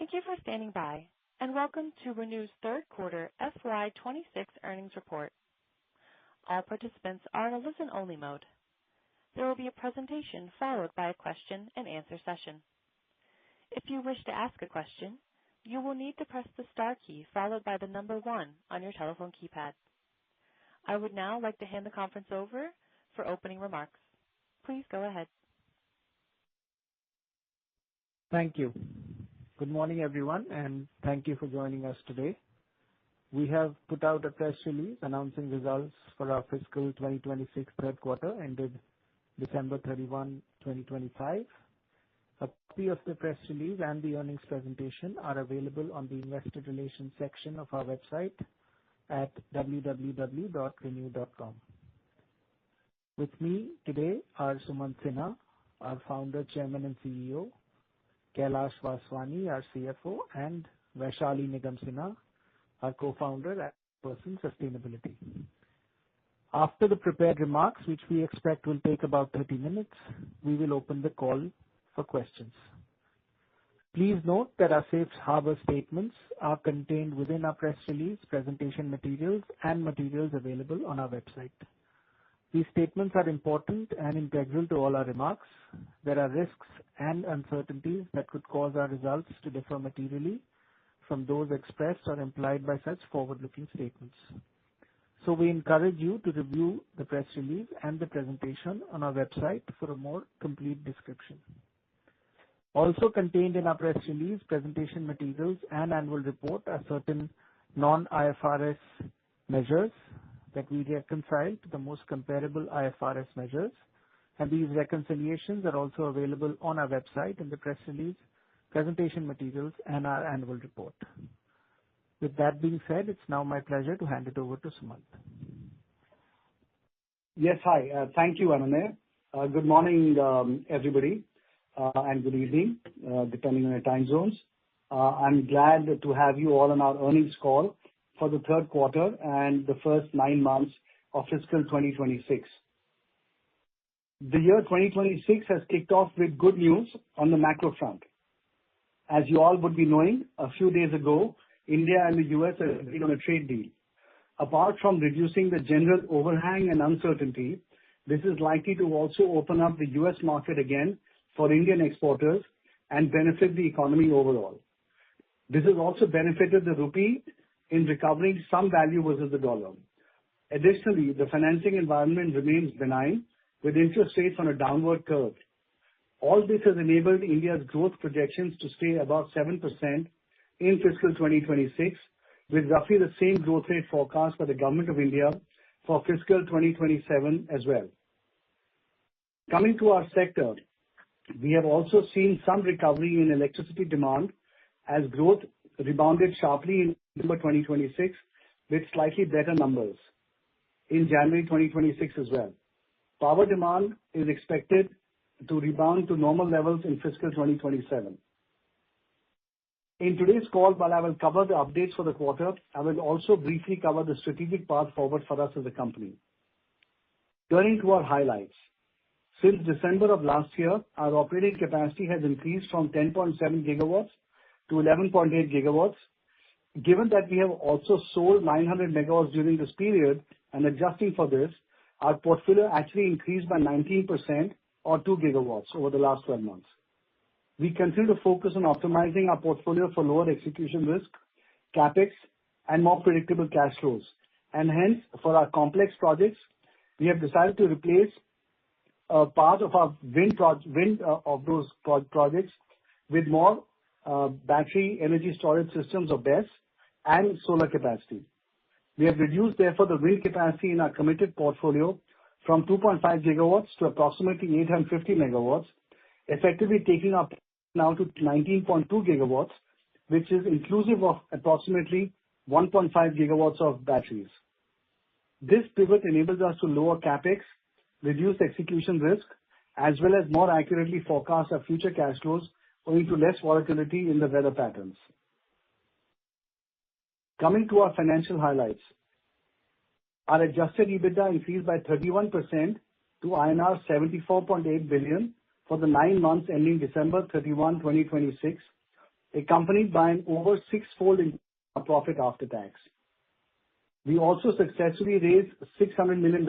Thank you for standing by, and welcome to ReNew's third quarter FY26 earnings report. All participants are in a listen-only mode. There will be a presentation followed by a question-and-answer session. If you wish to ask a question, you will need to press the star key followed by the number 1 on your telephone keypad. I would now like to hand the conference over for opening remarks. Please go ahead. Thank you. Good morning, everyone, and thank you for joining us today. We have put out a press release announcing results for our fiscal 2026 third quarter ended December 31, 2025. A copy of the press release and the earnings presentation are available on the Investor Relations section of our website at www.renew.com. With me today are Sumant Sinha, our founder, chairman, and CEO, Kailash Vaswani, our CFO, and Vaishali Nigam Sinha, our co-founder and person sustainability. After the prepared remarks, which we expect will take about 30 minutes, we will open the call for questions. Please note that our safe harbor statements are contained within our press release, presentation materials, and materials available on our website. These statements are important and integral to all our remarks. There are risks and uncertainties that could cause our results to differ materially from those expressed or implied by such forward-looking statements. So we encourage you to review the press release and the presentation on our website for a more complete description. Also contained in our press release, presentation materials, and annual report are certain non-IFRS measures that we reconcile to the most comparable IFRS measures, and these reconciliations are also available on our website in the press release, presentation materials, and our annual report. With that being said, it's now my pleasure to hand it over to Sumant. Yes, hi. Thank you, Anand. Good morning, everybody, and good evening, depending on your time zones. I'm glad to have you all on our earnings call for the third quarter and the first 9 months of fiscal 2026. The year 2026 has kicked off with good news on the macro front. As you all would be knowing, a few days ago, India and the US agreed on a trade deal. Apart from reducing the general overhang and uncertainty, this is likely to also open up the US market again for Indian exporters and benefit the economy overall. This has also benefited the rupee in recovering some value versus the dollar. Additionally, the financing environment remains benign, with interest rates on a downward curve. All this has enabled India's growth projections to stay above 7% in fiscal 2026, with roughly the same growth rate forecast by the Government of India for fiscal 2027 as well. Coming to our sector, we have also seen some recovery in electricity demand as growth rebounded sharply in December 2026 with slightly better numbers in January 2026 as well. Power demand is expected to rebound to normal levels in fiscal 2027. In today's call, while I will cover the updates for the quarter, I will also briefly cover the strategic path forward for us as a company. Turning to our highlights. Since December of last year, our operating capacity has increased from 10.7 gigawatts to 11.8 gigawatts. Given that we have also sold 900 megawatts during this period, and adjusting for this, our portfolio actually increased by 19% or 2 gigawatts over the last 12 months. We continue to focus on optimizing our portfolio for lower execution risk, capex, and more predictable cash flows. And hence, for our complex projects, we have decided to replace a part of our wind of those projects with more battery energy storage systems or BESS and solar capacity. We have reduced, therefore, the wind capacity in our committed portfolio from 2.5 gigawatts to approximately 850 megawatts, effectively taking up now to 19.2 gigawatts, which is inclusive of approximately 1.5 gigawatts of batteries. This pivot enables us to lower capex, reduce execution risk, as well as more accurately forecast our future cash flows owing to less volatility in the weather patterns. Coming to our financial highlights. Our adjusted EBITDA increased by 31% to INR 74.8 billion for the 9 months ending December 31, 2026, accompanied by an over six-fold increase in our profit after tax. We also successfully raised $600 million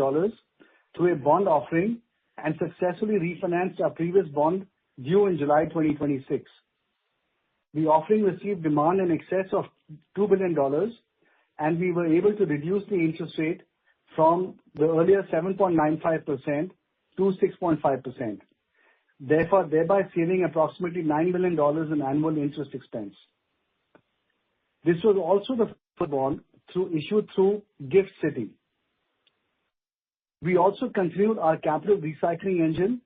through a bond offering and successfully refinanced our previous bond due in July 2026. The offering received demand in excess of $2 billion, and we were able to reduce the interest rate from the earlier 7.95% to 6.5%, thereby saving approximately $9 million in annual interest expense. This was also the first bond issued through GIFT City. We also continued our capital recycling engine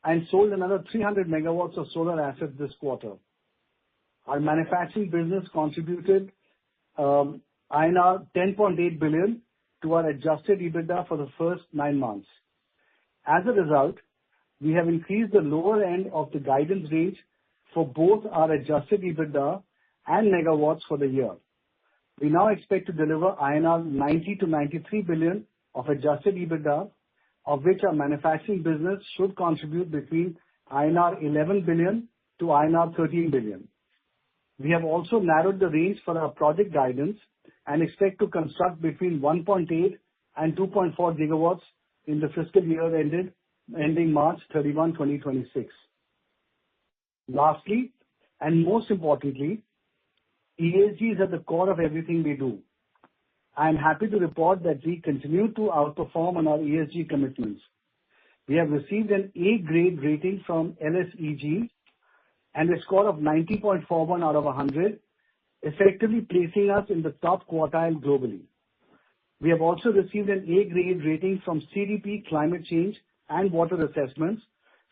and sold another 300 megawatts of solar assets this quarter. Our manufacturing business contributed INR 10.8 billion to our adjusted EBITDA for the first 9 months. As a result, we have increased the lower end of the guidance range for both our adjusted EBITDA and megawatts for the year. We now expect to deliver INR 90 to 93 billion of adjusted EBITDA, of which our manufacturing business should contribute between INR 11 billion to INR 13 billion. We have also narrowed the range for our project guidance and expect to construct between 1.8 and 2.4 gigawatts in the fiscal year ending March 31, 2026. Lastly, and most importantly, ESG is at the core of everything we do. I am happy to report that we continue to outperform on our ESG commitments. We have received an A-grade rating from LSEG and a score of 90.41 out of 100, effectively placing us in the top quartile globally. We have also received an A-grade rating from CDP Climate Change and Water Assessments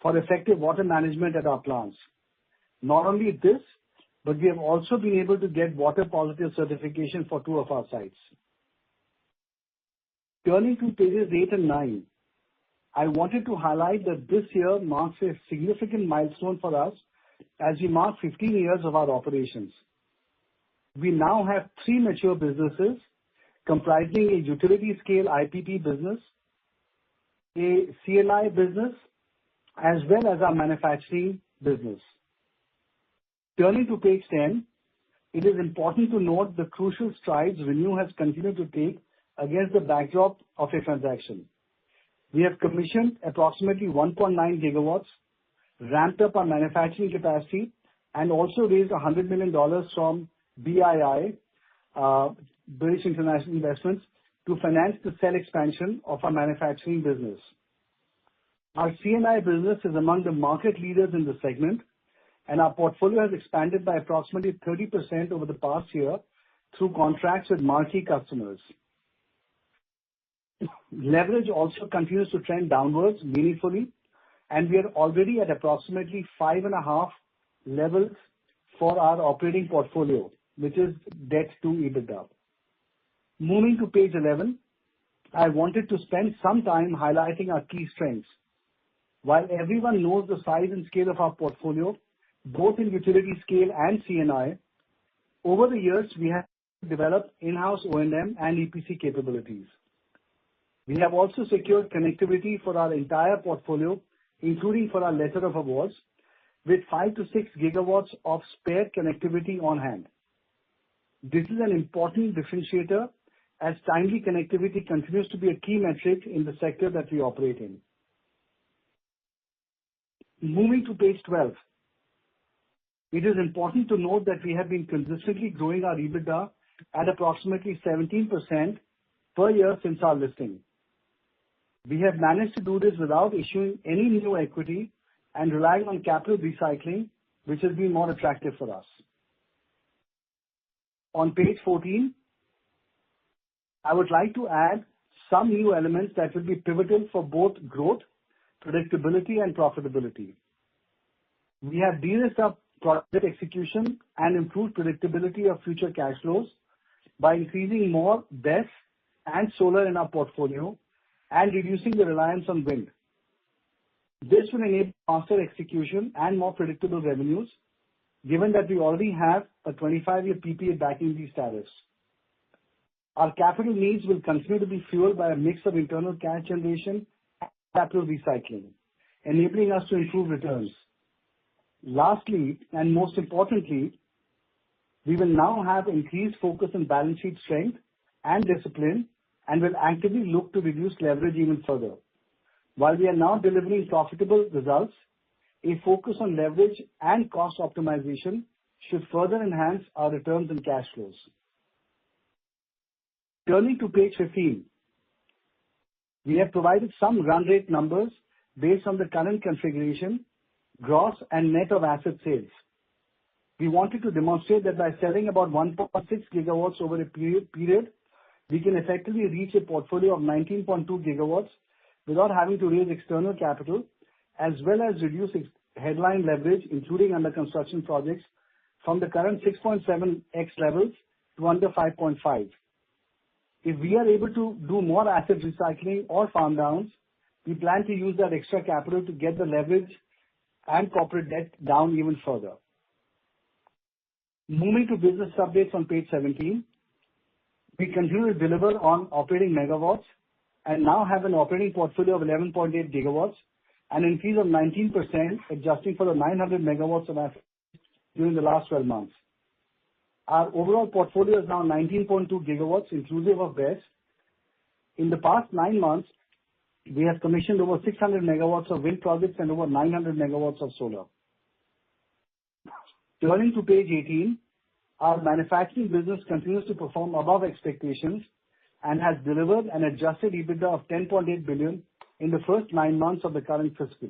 for effective water management at our plants. Not only this, but we have also been able to get water positive certification for 2 of our sites. Turning to pages 8 and 9, I wanted to highlight that this year marks a significant milestone for us as we mark 15 years of our operations. We now have 3 mature businesses comprising a utility-scale IPP business, a CLI business, as well as our manufacturing business. Turning to page 10, it is important to note the crucial strides ReNew has continued to take against the backdrop of a transaction. We have commissioned approximately 1.9 gigawatts, ramped up our manufacturing capacity, and also raised $100 million from BII, British International Investments, to finance the cell expansion of our manufacturing business. Our C&I business is among the market leaders in the segment, and our portfolio has expanded by approximately 30% over the past year through contracts with marquee customers. Leverage also continues to trend downwards meaningfully, and we are already at approximately 5.5 levels for our operating portfolio, which is debt to EBITDA. Moving to page 11, I wanted to spend some time highlighting our key strengths. While everyone knows the size and scale of our portfolio, both in utility scale and C&I, over the years we have developed in-house O&M and EPC capabilities. We have also secured connectivity for our entire portfolio, including for our letter of awards, with 5 to 6 gigawatts of spare connectivity on hand. This is an important differentiator as timely connectivity continues to be a key metric in the sector that we operate in. Moving to page 12. It is important to note that we have been consistently growing our EBITDA at approximately 17% per year since our listing. We have managed to do this without issuing any new equity and relying on capital recycling, which has been more attractive for us. On page 14, I would like to add some new elements that will be pivotal for both growth, predictability, and profitability. We have de-risked our project execution and improved predictability of future cash flows by increasing more BESS and solar in our portfolio and reducing the reliance on wind. This will enable faster execution and more predictable revenues, given that we already have a 25-year PPA backing these tariffs. Our capital needs will continue to be fueled by a mix of internal cash generation and capital recycling, enabling us to improve returns. Lastly, and most importantly, We will now have increased focus on balance sheet strength and discipline and will actively look to reduce leverage even further. While we are now delivering profitable results, a focus on leverage and cost optimization should further enhance our returns and cash flows. Turning to page 15, we have provided some run rate numbers based on the current configuration, gross and net of asset sales. We wanted to demonstrate that by selling about 1.6 gigawatts over a period, we can effectively reach a portfolio of 19.2 gigawatts without having to raise external capital, as well as reduce headline leverage, including under construction projects, from the current 6.7x levels to under 5.5. If we are able to do more asset recycling or farm downs, we plan to use that extra capital to get the leverage and corporate debt down even further. Moving to business updates on page 17, we continue to deliver on operating megawatts and now have an operating portfolio of 11.8 gigawatts, an increase of 19%, adjusting for the 900 megawatts of assets during the last 12 months. Our overall portfolio is now 19.2 gigawatts, inclusive of BESS. In the past 9 months, we have commissioned over 600 megawatts of wind projects and over 900 megawatts of solar. Turning to page 18, our manufacturing business continues to perform above expectations and has delivered an adjusted EBITDA of 10.8 billion in the first 9 months of the current fiscal.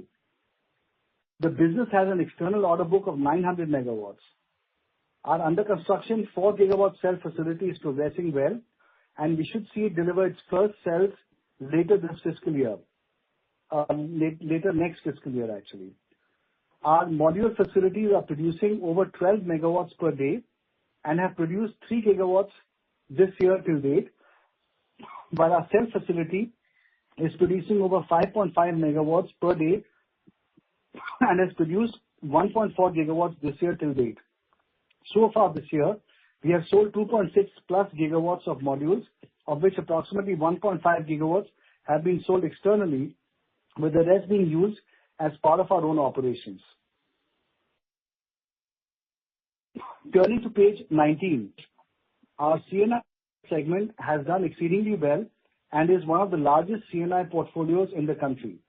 The business has an external order book of 900 megawatts. Our under construction 4 gigawatt cell facility is progressing well, and we should see it deliver its first cells later this fiscal year, later next fiscal year, actually. Our module facilities are producing over 12 megawatts per day and have produced 3 gigawatts this year till date, while our cell facility is producing over 5.5 megawatts per day and has produced 1.4 gigawatts this year till date. So far this year, we have sold 2.6 plus gigawatts of modules, of which approximately 1.5 gigawatts have been sold externally, with the rest being used as part of our own operations. Turning to page 19, our C&I segment has done exceedingly well and is one of the largest C&I portfolios in the country.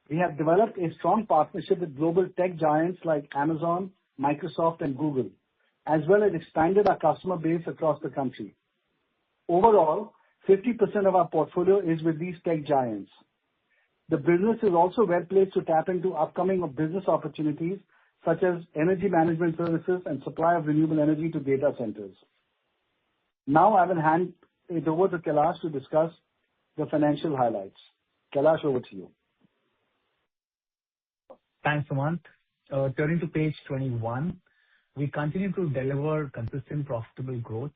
We have developed a strong partnership with global tech giants like Amazon, Microsoft, and Google, as well as expanded our customer base across the country. Overall, 50% of our portfolio is with these tech giants. The business is also well placed to tap into upcoming business opportunities such as energy management services and supply of renewable energy to data centers. Now I will hand it over to Kailash to discuss the financial highlights. Kailash, over to you. Thanks, Sumant. Turning to page 21, we continue to deliver consistent profitable growth.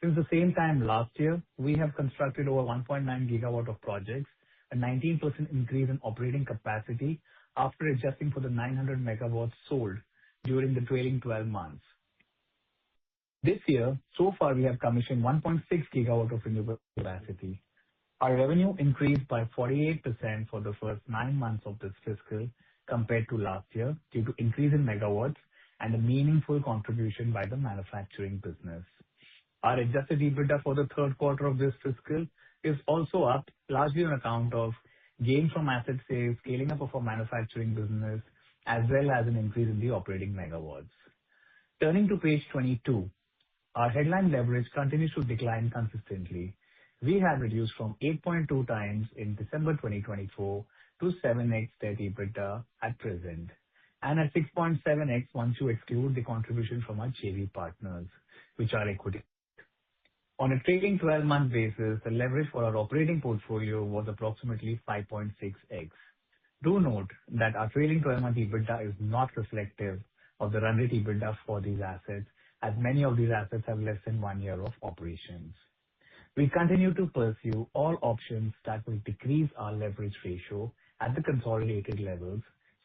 Since the same time last year, we have constructed over 1.9 gigawatt of projects, a 19% increase in operating capacity after adjusting for the 900 megawatts sold during the trailing 12 months. This year, so far, we have commissioned 1.6 gigawatt of renewable capacity. Our revenue increased by 48% for the first 9 months of this fiscal compared to last year due to increase in megawatts and a meaningful contribution by the manufacturing business. Our adjusted EBITDA for the third quarter of this fiscal is also up, largely on account of gains from asset sales, scaling up of our manufacturing business, as well as an increase in the operating megawatts. Turning to page 22, our headline leverage continues to decline consistently. We have reduced from 8.2 times in December 2024 to 7x debt EBITDA at present, and at 6.7x once you exclude the contribution from our JV partners, which are equity. On a trailing 12-month basis, the leverage for our operating portfolio was approximately 5.6x. Do note that our trailing 12-month EBITDA is not reflective of the run rate EBITDA for these assets, as many of these assets have less than 1 year of operations. We continue to pursue all options that will decrease our leverage ratio at the consolidated levels,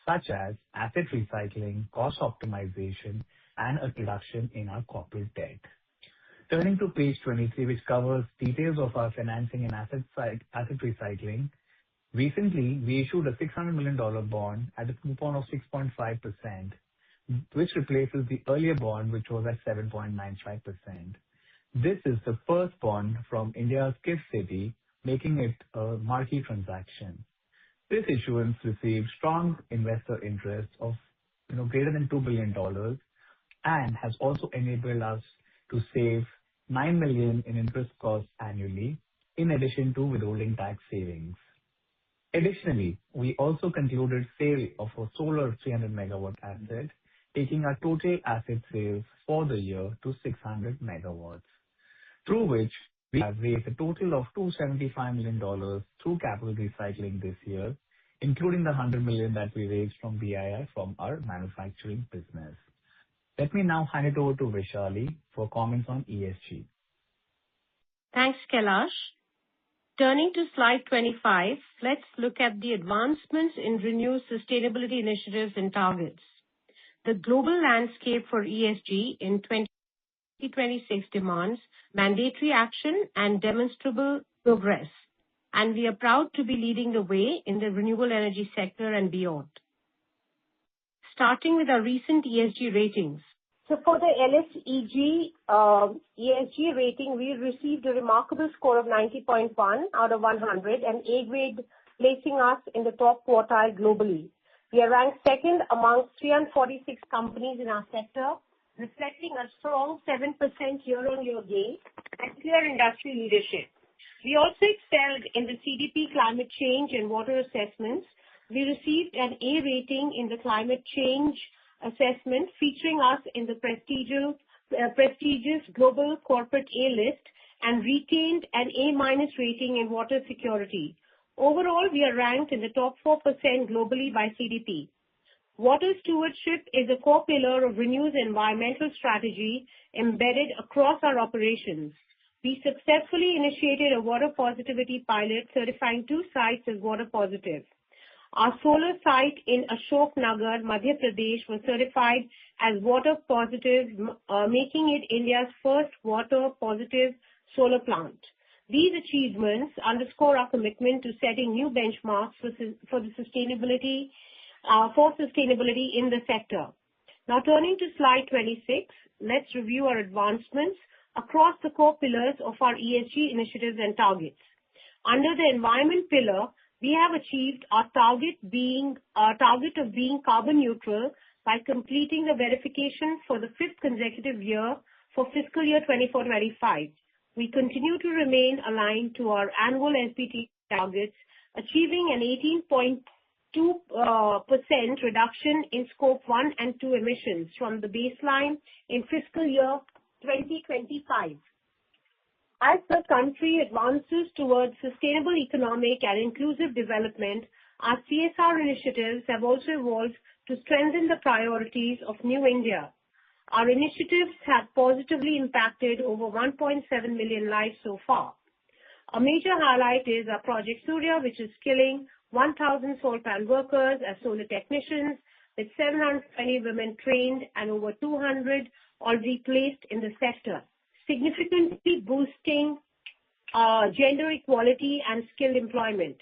such as asset recycling, cost optimization, and a reduction in our corporate debt. Turning to page 23, which covers details of our financing and asset recycling. Recently, we issued a $600 million bond at a coupon of 6.5%, which replaces the earlier bond, which was at 7.95%. This is the first bond from India's GIFT City, making it a marquee transaction. This issuance received strong investor interest of greater than $2 billion dollars and has also enabled us to save $9 million in interest costs annually, in addition to withholding tax savings. Additionally, we also concluded sale of a solar 300 megawatt asset, taking our total asset sales for the year to 600 megawatts, through which we have raised a total of $275 million through capital recycling this year, including the $100 million that we raised from BII from our manufacturing business. Let me now hand it over to Vaishali for comments on ESG. Thanks, Kailash. Turning to slide 25, let's look at the advancements in ReNew's sustainability initiatives and targets. The global landscape for ESG in 2026 demands mandatory action and demonstrable progress, and we are proud to be leading the way in the renewable energy sector and beyond. Starting with our recent ESG ratings. So for the LSEG ESG rating, we received a remarkable score of 90.1 out of 100, and A grade, placing us in the top quartile globally. We are ranked second amongst 346 companies in our sector, reflecting a strong 7% year-on-year gain and clear industry leadership. We also excelled in the CDP climate change and water assessments. We received an A rating in the climate change assessment, featuring us in the prestigious global corporate A list, and retained an A- rating in water security. Overall, we are ranked in the top 4% globally by CDP. Water stewardship is a core pillar of ReNew's environmental strategy embedded across our operations. We successfully initiated a water positivity pilot, certifying 2 sites as water positive. Our solar site in Ashok Nagar, Madhya Pradesh, was certified as water positive, making it India's first water positive solar plant. These achievements underscore our commitment to setting new benchmarks for sustainability in the sector. Now turning to slide 26, let's review our advancements across the core pillars of our ESG initiatives and targets. Under the environment pillar, we have achieved our target of being carbon neutral by completing the verification for the 5th consecutive year for fiscal year 24-25. We continue to remain aligned to our annual SBT targets, achieving an 18.2% reduction in scope 1 and 2 emissions from the baseline in fiscal year 2025. As the country advances towards sustainable economic and inclusive development, our CSR initiatives have also evolved to strengthen the priorities of New India. Our initiatives have positively impacted over 1.7 million lives so far. A major highlight is our Project Surya, which is skilling 1,000 solar panel workers as solar technicians, with 720 women trained and over 200 already placed in the sector, significantly boosting gender equality and skilled employment.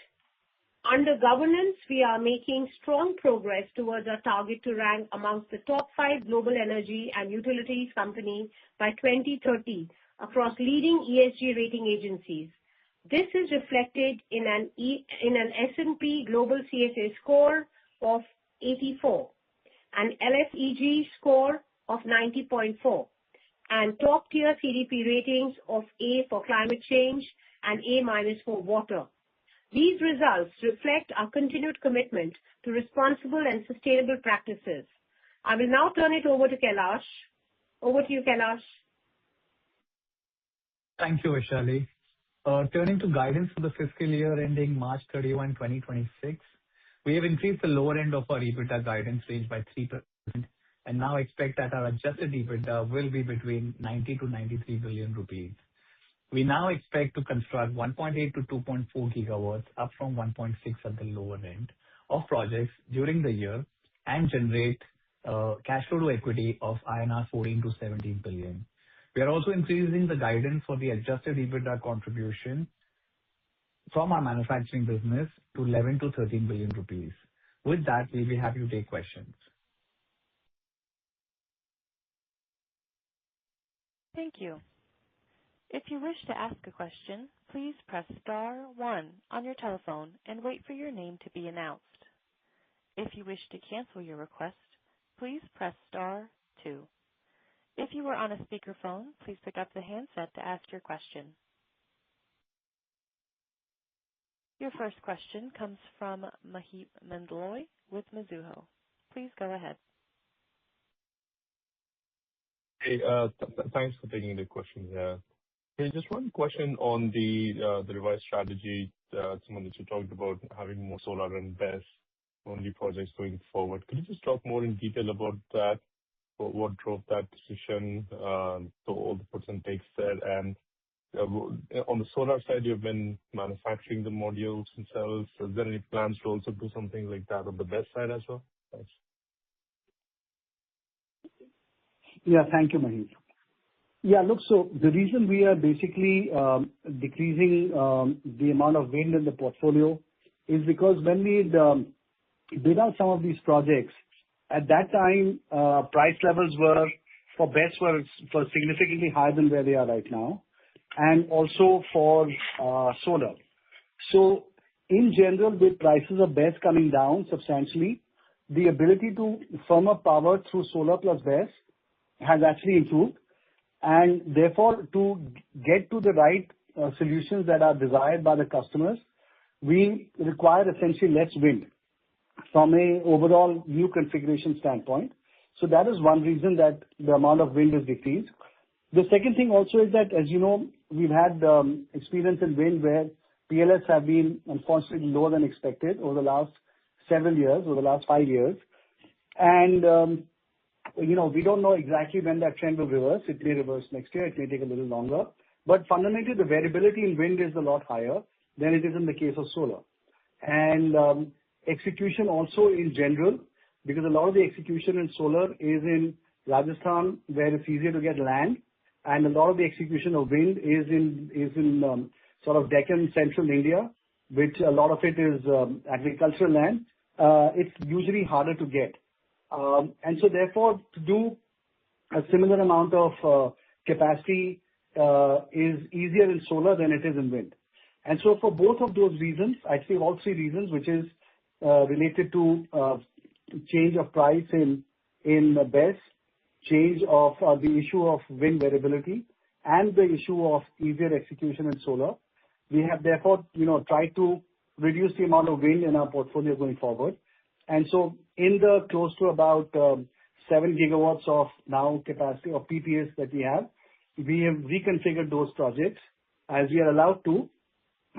Under governance, we are making strong progress towards our target to rank amongst the top 5 global energy and utilities companies by 2030 across leading ESG rating agencies. This is reflected in an S&P Global CSA score of 84, an LSEG score of 90.4, and top-tier CDP ratings of A for climate change and A- for water. These results reflect our continued commitment to responsible and sustainable practices. I will now turn it over to Kailash. Over to you, Kailash. Thank you, Vaishali. Turning to guidance for the fiscal year ending March 31, 2026, we have increased the lower end of our EBITDA guidance range by 3% and now expect that our adjusted EBITDA will be between 90 to 93 billion rupees. We now expect to construct 1.8 to 2.4 gigawatts, up from 1.6 at the lower end, of projects during the year and generate cash flow to equity of INR 14 to 17 billion. We are also increasing the guidance for the adjusted EBITDA contribution from our manufacturing business to 11 to 13 billion rupees. With that, we'll be happy to take questions. Thank you. If you wish to ask a question, please press star one on your telephone and wait for your name to be announced. If you wish to cancel your request, please press star two. If you are on a speakerphone, please pick up the handset to ask your question. Your first question comes from Maheep Mandloi with Mizuho. Please go ahead. Hey, thanks for taking the question here. Hey, just one question on the revised strategy, someone that you talked about having more solar and BESS only projects going forward. Could you just talk more in detail about that? What drove that decision, so all the puts and takes there? And on the solar side, you've been manufacturing the modules and cells. Is there any plans to also do something like that on the BESS side as well? Thanks. Yeah. Thank you, Maheep. Yeah, look, so the reason we are basically decreasing the amount of wind in the portfolio is because when we bid out some of these projects, at that time, price levels were for BESS were significantly higher than where they are right now, and also for solar. So in general, with prices of BESS coming down substantially, the ability to firm up power through solar plus BESS has actually improved. And therefore, to get to the right solutions that are desired by the customers, we require essentially less wind from a overall new configuration standpoint. So that is one reason that the amount of wind is decreased. The second thing also is that, as you know, we've had experience in wind where PLFs have been unfortunately lower than expected over the last several years, over the last 5 years. And we don't know exactly when that trend will reverse. It may reverse next year. It may take a little longer. But fundamentally, the variability in wind is a lot higher than it is in the case of solar. And execution also in general, because a lot of the execution in solar is in Rajasthan, where it's easier to get land, and a lot of the execution of wind is in sort of Deccan, central India, which a lot of it is agricultural land. It's usually harder to get. And so therefore, to do a similar amount of capacity is easier in solar than it is in wind. And so for both of those reasons, I'd say all three reasons, which is related to change of price in BESS, change of the issue of wind variability, and the issue of easier execution in solar, we have therefore tried to reduce the amount of wind in our portfolio going forward. And so in the close to about 7 gigawatts of now capacity of PPAs that we have reconfigured those projects as we are allowed to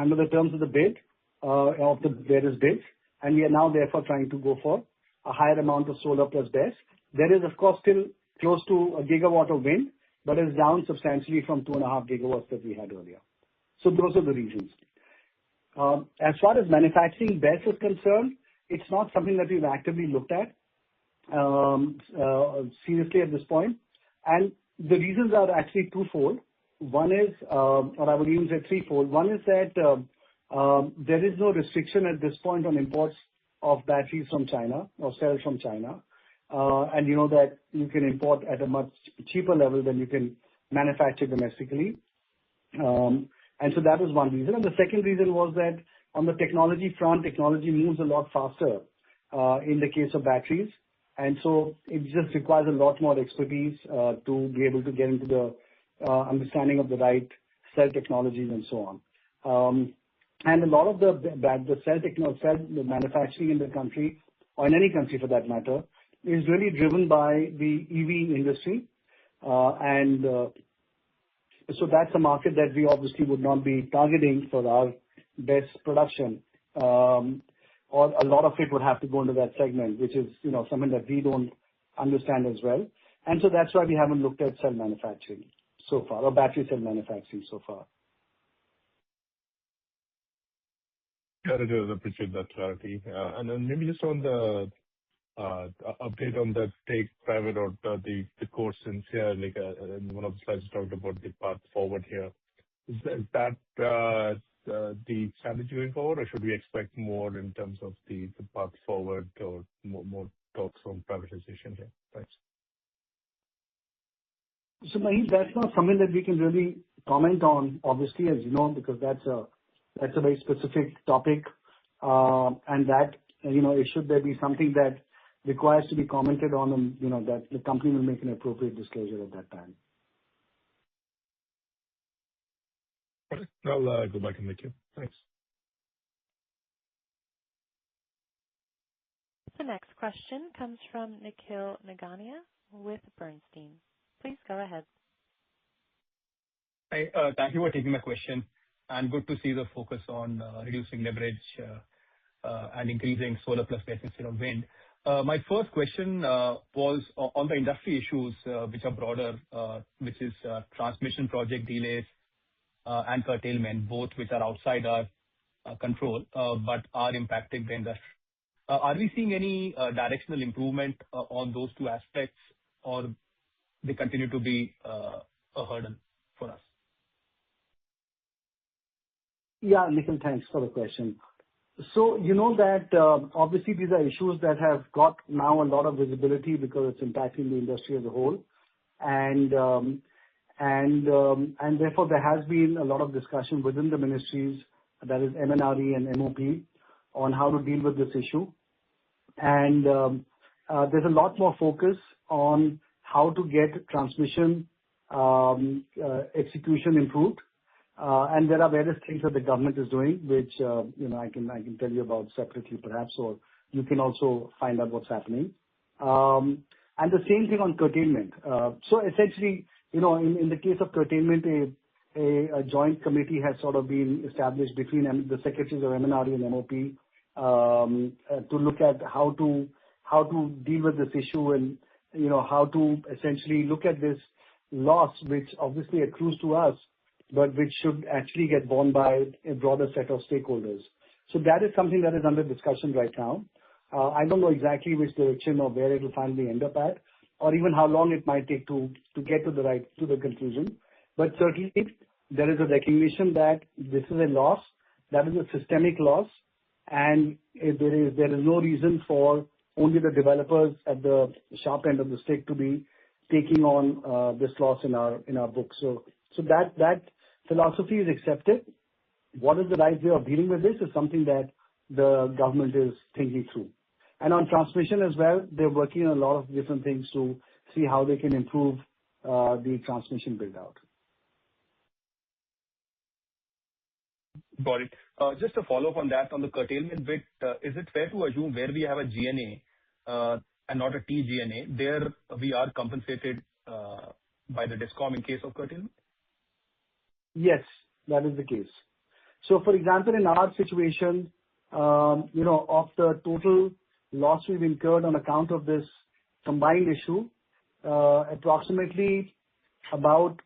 under the terms of the bid, of the various bids. And we are now therefore trying to go for a higher amount of solar plus BESS. There is, of course, still close to a gigawatt of wind, but it's down substantially from 2.5 gigawatts that we had earlier. So those are the reasons. As far as manufacturing BESS is concerned, it's not something that we've actively looked at seriously at this point. And the reasons are actually twofold. One is, or I would even say threefold. One is that there is no restriction at this point on imports of batteries from China or cells from China. And you know that you can import at a much cheaper level than you can manufacture domestically. And so that was one reason. And the second reason was that on the technology front, technology moves a lot faster in the case of batteries. And so it just requires a lot more expertise to be able to get into the understanding of the right cell technologies and so on. And a lot of the cell manufacturing in the country, or in any country for that matter, is really driven by the EV industry. And so that's a market that we obviously would not be targeting for our BESS production. Or a lot of it would have to go into that segment, which is something that we don't understand as well. And so that's why we haven't looked at cell manufacturing so far, or battery cell manufacturing so far. Yeah, I do appreciate that clarity. And then maybe just on the update on the take private or the course in here, like in one of the slides you talked about the path forward here. Is that the strategy going forward, or should we expect more in terms of the path forward or more talks on privatization here? Thanks. So Mahesh, that's not something that we can really comment on, obviously, as you know, because that's a very specific topic. And that, should there be something that requires to be commented on, and, that the company will make an appropriate disclosure at that time. Okay. I'll go back in the queue. Thanks. The next question comes from Nikhil Nigania with Bernstein. Please go ahead. Hi, thank you for taking my question, and good to see the focus on reducing leverage and increasing solar plus BESS instead of wind. My first question was on the industry issues, which are broader, which is transmission project delays and curtailment, both which are outside our control, but are impacting the industry. Are we seeing any directional improvement on those two aspects, or they continue to be a hurdle for us? Yeah, Nikhil, thanks for the question. So you know that obviously these are issues that have got now a lot of visibility because it's impacting the industry as a whole. And therefore there has been a lot of discussion within the ministries, that is MNRE and MOP, on how to deal with this issue. And there's a lot more focus on how to get transmission execution improved. And there are various things that the government is doing, which I can tell you about separately perhaps, or you can also find out what's happening. And the same thing on curtailment. So essentially, in the case of curtailment, a joint committee has sort of been established between the secretaries of MNRE and MOP to look at how to deal with this issue, and how to essentially look at this loss, which obviously accrues to us, but which should actually get borne by a broader set of stakeholders. So that is something that is under discussion right now. I don't know exactly which direction or where it will finally end up at, or even how long it might take to get to the conclusion. But certainly there is a recognition that this is a loss, that is a systemic loss, and there is no reason for only the developers at the sharp end of the stick to be taking on this loss in our books. So that philosophy is accepted. What is the right way of dealing with this is something that the government is thinking through. And on transmission as well, they're working on a lot of different things to see how they can improve the transmission build-out. Got it. Just to follow up on that, on the curtailment bit, is it fair to assume where we have a GNA and not a TGNA, there we are compensated by the DISCOM in case of curtailment? Yes, that is the case. So, for example, in our situation, of the total loss we've incurred on account of this combined issue, approximately about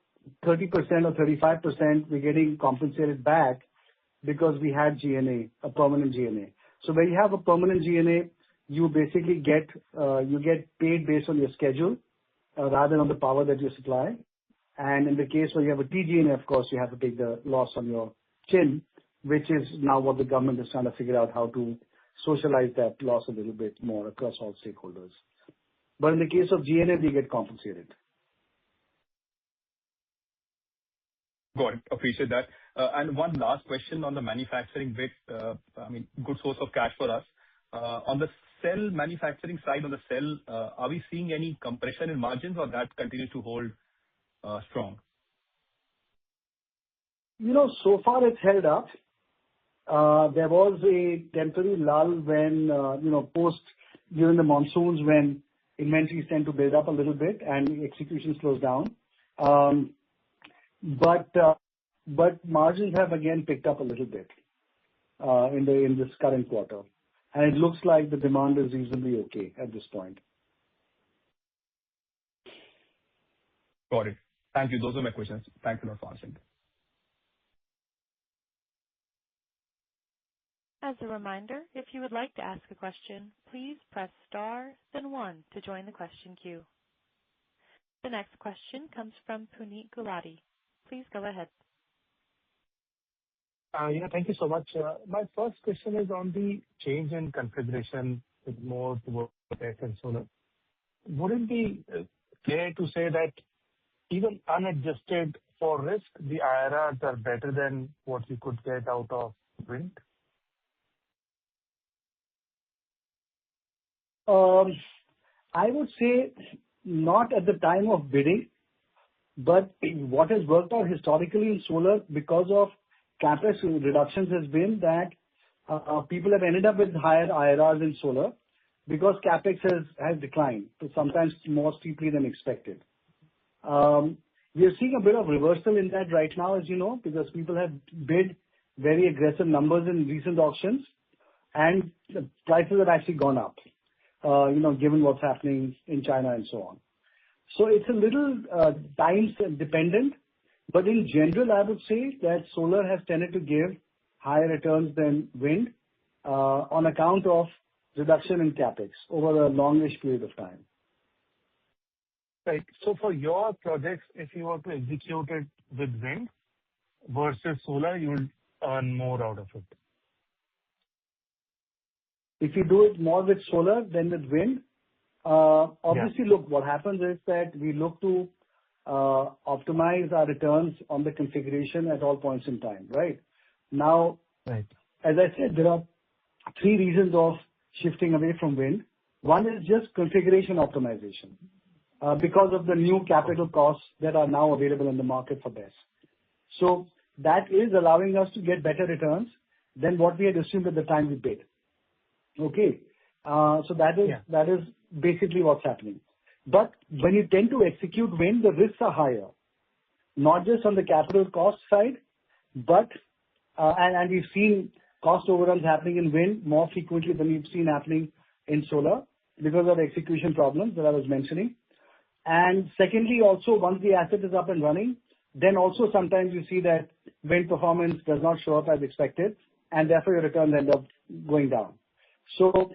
30% or 35% we're getting compensated back because we had GNA, a permanent GNA. So when you have a permanent GNA, you basically get paid based on your schedule rather than on the power that you supply. And in the case where you have a TGNA, of course, you have to take the loss on your chin, which is now what the government is trying to figure out, how to socialize that loss a little bit more across all stakeholders. But in the case of GNA, we get compensated. Got it. Appreciate that. And one last question on the manufacturing bit. Good source of cash for us. On the cell manufacturing side, are we seeing any compression in margins, or that continues to hold strong? So far it's held up. There was a temporary lull when, during the monsoons, when inventories tend to build up a little bit and execution slows down. But margins have again picked up a little bit in this current quarter. And it looks like the demand is reasonably okay at this point. Got it. Thank you. Those are my questions. Thank you for answering. As a reminder, if you would like to ask a question, please press star, then 1 to join the question queue. The next question comes from Puneet Gulati. Please go ahead. Thank you so much. My first question is on the change in configuration with more towards BESS and solar. Would it be fair to say that even unadjusted for risk, the IRRs are better than what you could get out of wind? I would say not at the time of bidding, but what has worked out historically in solar because of CapEx reductions has been that people have ended up with higher IRRs in solar because CapEx has declined, so sometimes more steeply than expected. We are seeing a bit of reversal in that right now, as you know, because people have bid very aggressive numbers in recent auctions, and the prices have actually gone up, given what's happening in China and so on. So it's a little time dependent, but in general, I would say that solar has tended to give higher returns than wind on account of reduction in CapEx over a longish period of time. Right. So for your projects, if you were to execute it with wind versus solar, you will earn more out of it. If you do it more with solar than with wind, obviously, look, what happens is that we look to optimize our returns on the configuration at all points in time, right? Now, Right. as I said, there are three reasons of shifting away from wind. One is just configuration optimization because of the new capital costs that are now available in the market for BESS. So that is allowing us to get better returns than what we had assumed at the time we bid. Okay. So that is basically what's happening. But when you tend to execute wind, the risks are higher, not just on the capital cost side, but and we've seen cost overruns happening in wind more frequently than we've seen happening in solar because of execution problems that I was mentioning. And secondly, also, once the asset is up and running, then also sometimes you see that wind performance does not show up as expected, and therefore your returns end up going down. So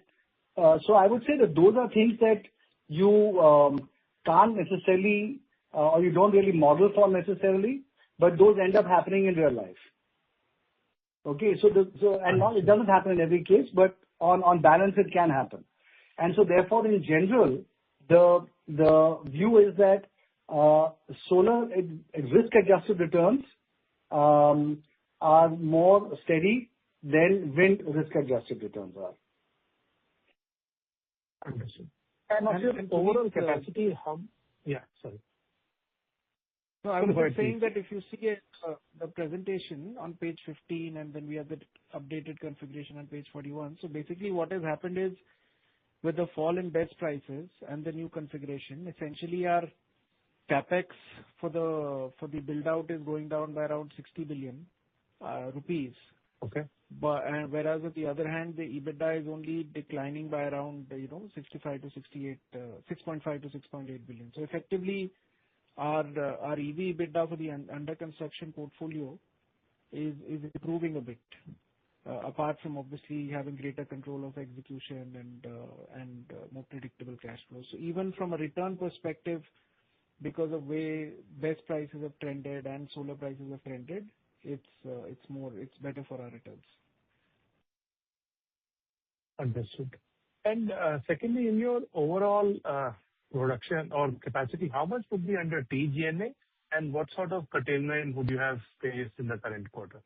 I would say that those are things that you can't necessarily or you don't really model for necessarily, but those end up happening in real life. Okay, and not, it doesn't happen in every case, but on balance it can happen. And so therefore, in general, the view is that solar risk-adjusted returns are more steady than wind risk-adjusted returns are. Understood. And of your overall capacity, sorry. No, I was just saying that if you see the presentation on page 15, and then we have the updated configuration on page 41. So basically what has happened is, with the fall in BESS prices and the new configuration, essentially our CapEx for the build-out is going down by around 60 billion rupees. Okay. Whereas on the other hand, the EBITDA is only declining by around 6.5 to 6.8 billion. So effectively, our EV EBITDA for the under construction portfolio is improving a bit. Apart from obviously having greater control of execution and more predictable cash flows. So even from a return perspective, because of way BESS prices have trended and solar prices have trended, it's better for our returns. Understood. And secondly, in your overall production or capacity, how much would be under TGNA, and what sort of curtailment would you have faced in the current quarter?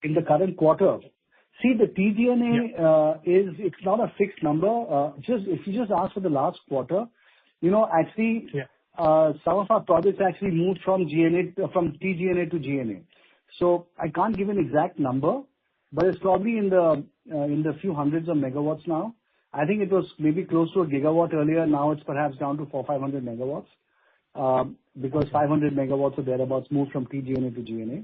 In the current quarter, see, the TGNA it's not a fixed number. If you just ask for the last quarter, actually, some of our projects actually moved from TGNA to GNA. So I can't give an exact number, but it's probably in the few hundreds of megawatts now. I think it was maybe close to a gigawatt earlier. Now it's perhaps down to 400-500 megawatts because 500 megawatts or thereabouts moved from TGNA to GNA.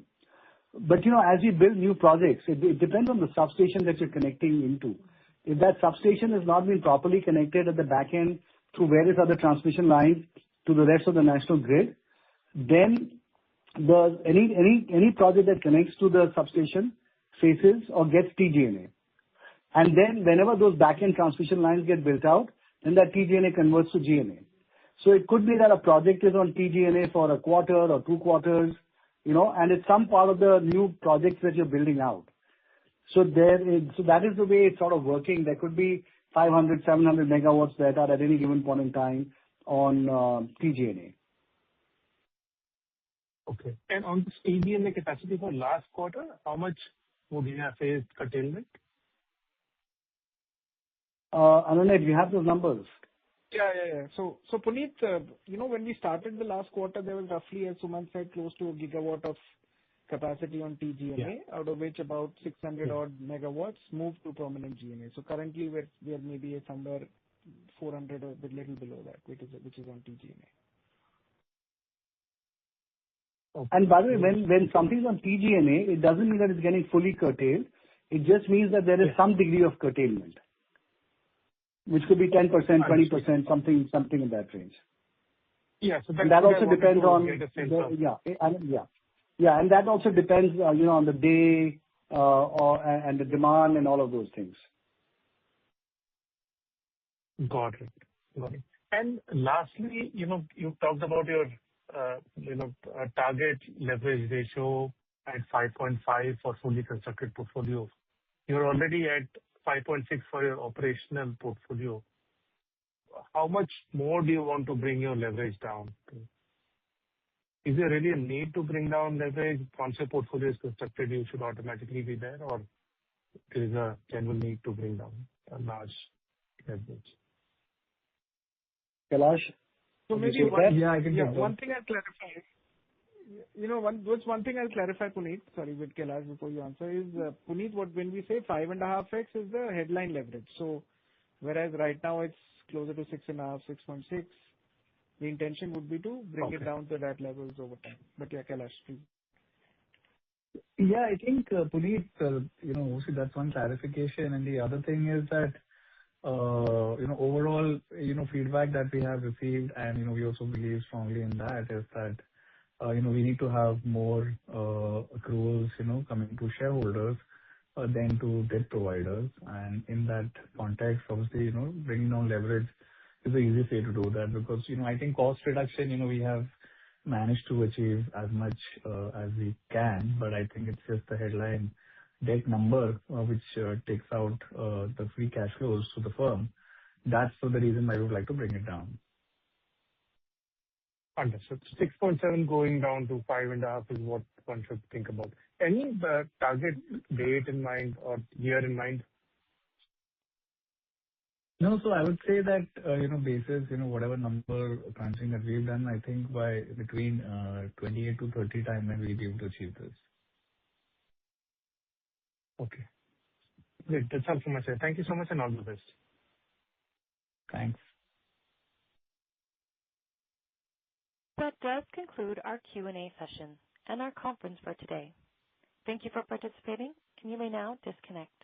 But as you build new projects, it depends on the substation that you're connecting into. If that substation has not been properly connected at the back end through various other transmission lines to the rest of the national grid, then any project that connects to the substation faces or gets TGNA. And then whenever those back-end transmission lines get built out, then that TGNA converts to GNA. So it could be that a project is on TGNA for a quarter or 2 quarters, and it's some part of the new projects that you're building out. So that is the way it's sort of working. There could be 500, 700 megawatts that are at any given point in time on TGNA. Okay. And on this TGNA capacity for last quarter, how much would you have faced curtailment? Anand, do you have those numbers? Yeah. So Puneet, when we started the last quarter, there was roughly, as Sumant said, close to a gigawatt of capacity on TGNA, out of which about 600 odd megawatts moved to permanent GNA. So currently we're maybe somewhere 400 or a little below that, which is on TGNA. Okay. And by the way, when something's on TGNA, it doesn't mean that it's getting fully curtailed. It just means that there is some degree of curtailment, which could be 10%, 20%, something in that range. Yeah. So that also depends on and that also depends, on the day and the demand and all of those things. Got it. And lastly, you talked about your target leverage ratio at 5.5 for fully constructed portfolio. You're already at 5.6 for your operational portfolio. How much more do you want to bring your leverage down to? Is there really a need to bring down leverage? Once your portfolio is constructed, you should automatically be there, or there is a general need to bring down a large leverage? Kailash? So maybe one thing I'll clarify. One thing I'll clarify, Puneet, sorry, with Kailash before you answer is, Puneet, when we say 5.5x is the headline leverage. So whereas right now it's closer to 6.5, 6.6, the intention would be to bring it down to that levels over time. But yeah, Kailash, please. Yeah, I think, Puneet, mostly that's one clarification. And the other thing is that, overall, feedback that we have received, and, we also believe strongly in that, is that, we need to have more accruals, coming to shareholders than to debt providers. And in that context, obviously, bringing down leverage is the easiest way to do that because, I think cost reduction, we have managed to achieve as much as we can, but I think it's just the headline debt number which takes out the free cash flows to the firm. That's the reason why we would like to bring it down. Understood. 6.7 going down to 5.5 is what one should think about. Any target date in mind or year in mind? No, so I would say that, basis, whatever number crunching that we've done, I think by between 28 to 30 time when we'll be able to achieve this. Okay. Great. That's all from my side. Thank you so much and all the best. Thanks. That does conclude our Q&A session and our conference for today. Thank you for participating, and you may now disconnect.